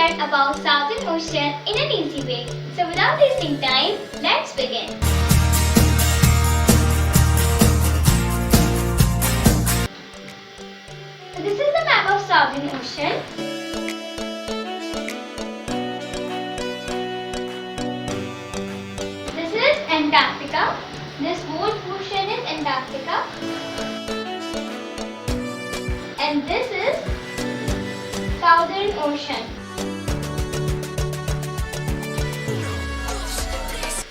learn about Southern Ocean in an easy way. So without wasting time, let's begin. So this is the map of Southern Ocean. This is Antarctica. This whole portion is Antarctica. And this is Southern Ocean.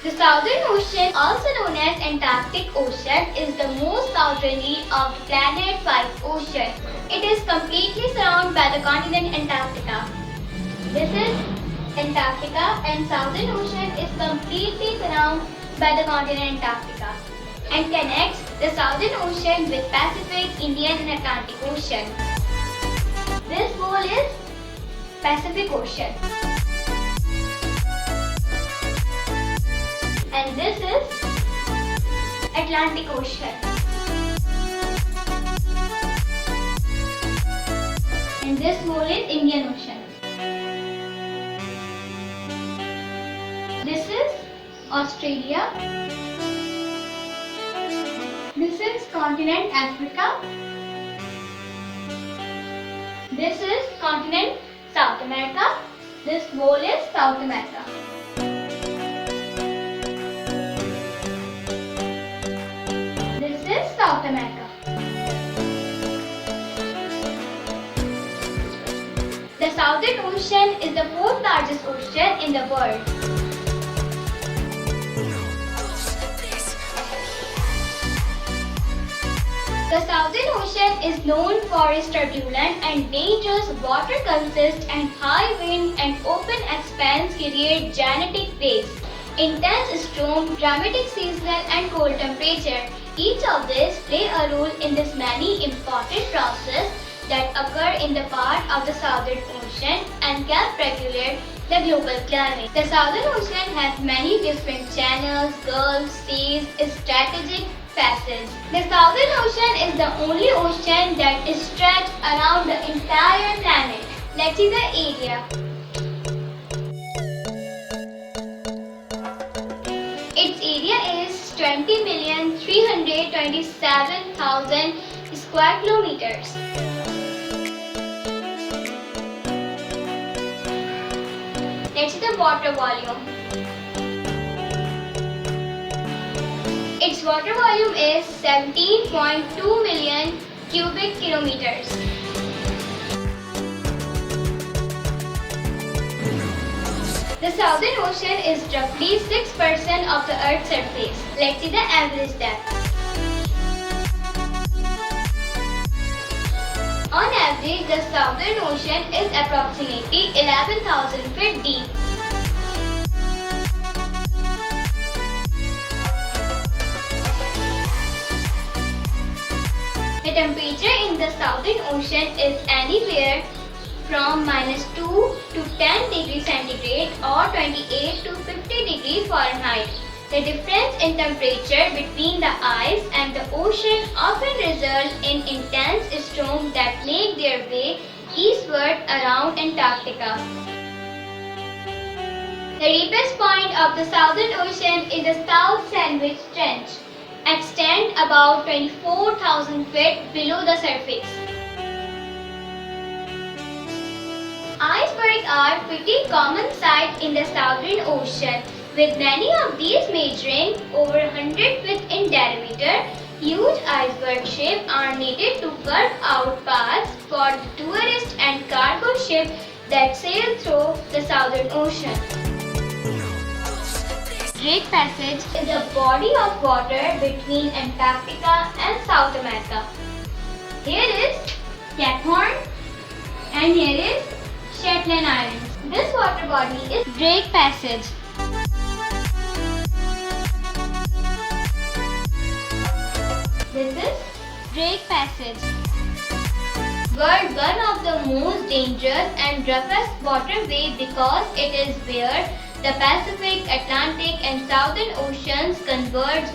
The Southern Ocean, also known as Antarctic Ocean, is the most southerly of the planet-wide ocean. It is completely surrounded by the continent Antarctica. This is Antarctica, and Southern Ocean is completely surrounded by the continent Antarctica and connects the Southern Ocean with Pacific, Indian and Atlantic Ocean. This whole is Pacific Ocean. And this is Atlantic Ocean. And this whole is Indian Ocean. This is Australia. This is continent Africa. This is continent South America. This whole is South America. This is South America. The Southern Ocean is the fourth largest ocean in the world. The Southern Ocean is known for its turbulent and dangerous water consist and high wind and open expanse create gigantic waves, intense storm, dramatic seasonal and cold temperature. Each of these play a role in this many important processes that occur in the part of the Southern Ocean and help regulate the global climate. The Southern Ocean has many different channels, gulfs, seas, strategic passages. The Southern Ocean is the only ocean that is stretched around the entire planet. Let's see the area. Its area is 20,327,000 square kilometers. Let's see the water volume. Its water volume is 17.2 million cubic kilometers. The Southern Ocean is roughly 6% of the Earth's surface. Let's see the average depth. On average, the Southern Ocean is approximately 11,000 feet deep. The temperature in the Southern Ocean is anywhere from -2 to 10 degrees centigrade or 28 to 50 degrees Fahrenheit. The difference in temperature between the ice and the ocean often results in intense storms that make their way eastward around Antarctica. The deepest point of the Southern Ocean is the South Sandwich Trench, extend about 24,000 feet below the surface. Icebergs are pretty common sight in the Southern Ocean, with many of these measuring over 100 feet in diameter. Huge iceberg ships are needed to cut out paths for the tourist and cargo ships that sail through the Southern Ocean. Drake Passage is a body of water between Antarctica and South America. Here is Cape Horn and here is Shetland Islands. This water body is Drake Passage. This is Drake Passage. But one of the most dangerous and roughest waterway because it is where the Pacific, Atlantic and Southern Oceans converge.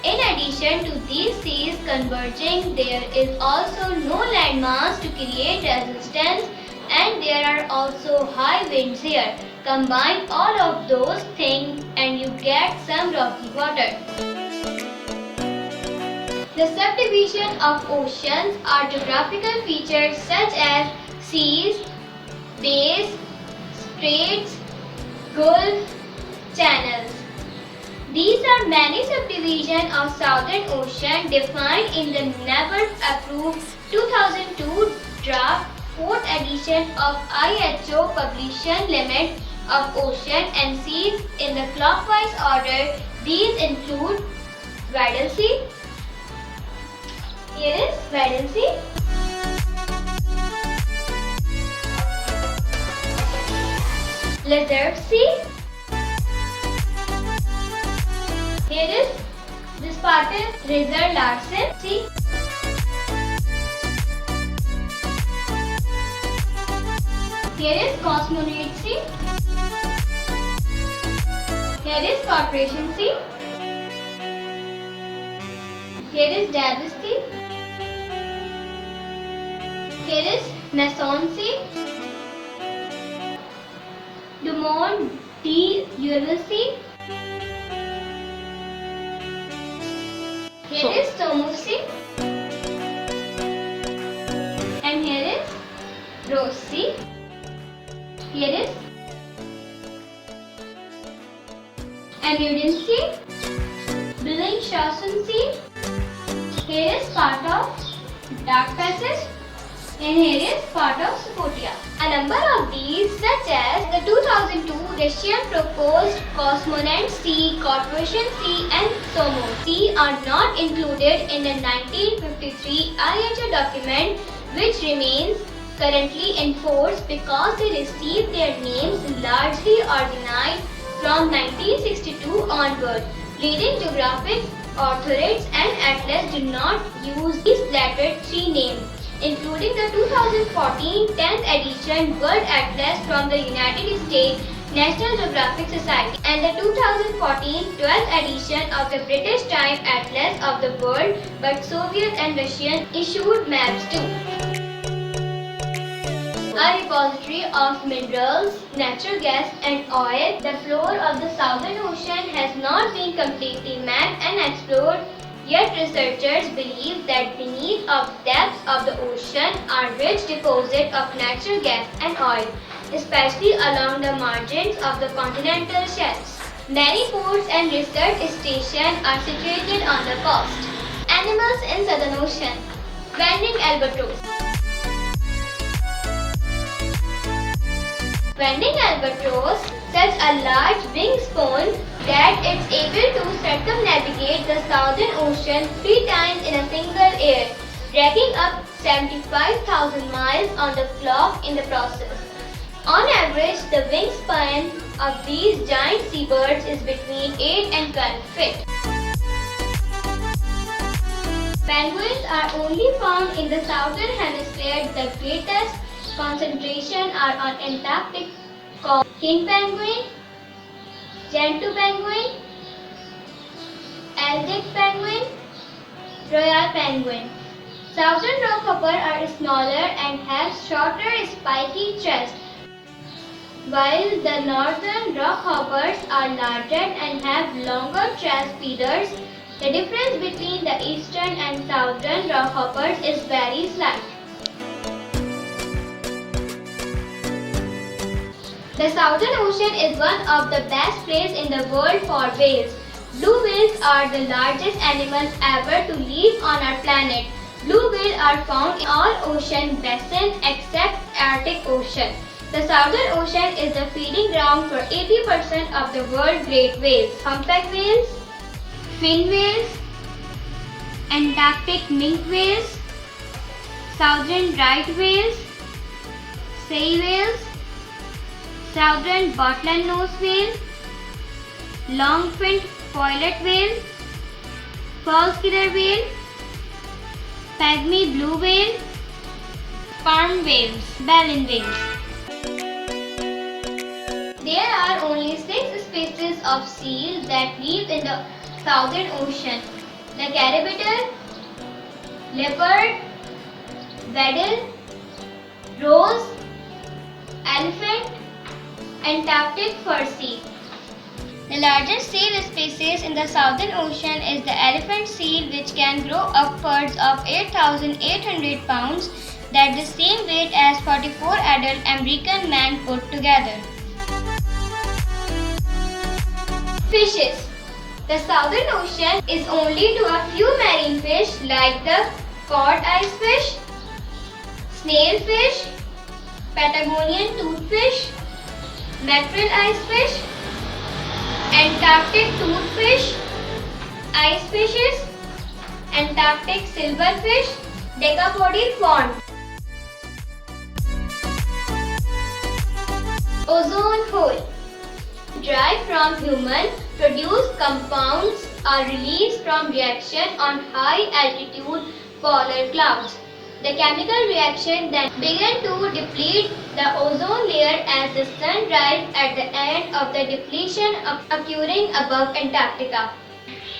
In addition to these seas converging, there is also no landmass to create resistance and and there are also high winds here. Combine all of those things and you get some rocky water. The subdivision of oceans are geographical features such as seas, bays, straits, gulfs, channels. These are many subdivisions of Southern Ocean defined in the never-approved 2002 draft 4th edition of IHO Publication Limit of Ocean and Seas in the clockwise order. These include Weddell Sea. Here is Weddell Sea. Lizard Sea. Here is this part is Rizal Larsen Sea. Here is Cosmonaut Sea. Here is Corporation Sea. Here is Davis Sea. Here is Mason Sea. Dumont D. Urval Sea. Here is Somu Sea. And here is Rose Sea. Here is Amundsen Sea. Bellingshausen Sea. Here is part of Dark Passage. And here is part of Scotia. A number of these, such as the 2002 Russian proposed Cosmonaut Sea, Corporation Sea and Somu Sea are not included in the 1953 IHO document, which remains currently in force because they received their names largely organized from 1962 onward. Leading geographic authorities and atlas do not use these latter three names, including the 2014 10th edition World Atlas from the United States National Geographic Society and the 2014 12th edition of the British Time Atlas of the World, but Soviet and Russian issued maps too. A repository of minerals, natural gas and oil, the floor of the Southern Ocean has not been completely mapped and explored. Yet researchers believe that beneath the depths of the ocean are rich deposits of natural gas and oil, especially along the margins of the continental shelves. Many ports and research stations are situated on the coast. Animals in Southern Ocean. Vending albatross. Vending albatross, such a large wingspan that it's able to circumnavigate the Southern Ocean 3 times in a single year, racking up 75,000 miles on the clock in the process. On average, the wingspan of these giant seabirds is between 8 and 12 feet. Penguins are only found in the southern hemisphere. The greatest concentration are on Antarctic king penguin, Gentoo penguin, Aldic penguin, royal penguin. Southern rockhopper are smaller and have shorter spiky chests, while the northern rockhoppers are larger and have longer chest feeders. The difference between the eastern and southern rockhoppers is very slight. The Southern Ocean is one of the best places in the world for whales. Blue whales are the largest animals ever to live on our planet. Blue whales are found in all ocean basins except Arctic Ocean. The Southern Ocean is the feeding ground for 80% of the world's great whales. Humpback whales, fin whales, Antarctic minke whales, Southern right whales, sei whales, Southern bottlenose whale, long-finned pilot whale, false killer whale, pygmy blue whale, sperm whales, baleen whales. There are only 6 species of seal that live in the Southern Ocean: the carabetter, leopard, Weddell, rose, Elephant, Antarctic fur seal. The largest seal species in the Southern Ocean is the elephant seal, which can grow upwards of 8,800 pounds, that's the same weight as 44 adult American men put together. Fishes. The Southern Ocean is home to a few marine fish like the cod icefish, snailfish, Patagonian toothfish, mackerel icefish, Antarctic toothfish, ice fishes, Antarctic silverfish, decapodic fawn. Ozone hole. Derived from human produced compounds are released from reaction on high altitude polar clouds. The chemical reaction then began to deplete the ozone layer as the sun rises at the end of the depletion occurring above Antarctica.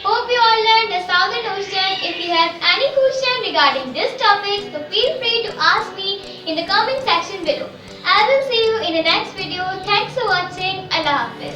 Hope you all learned the Southern Ocean. If you have any question regarding this topic, so feel free to ask me in the comment section below. I will see you in the next video. Thanks for watching. Allah Hafiz.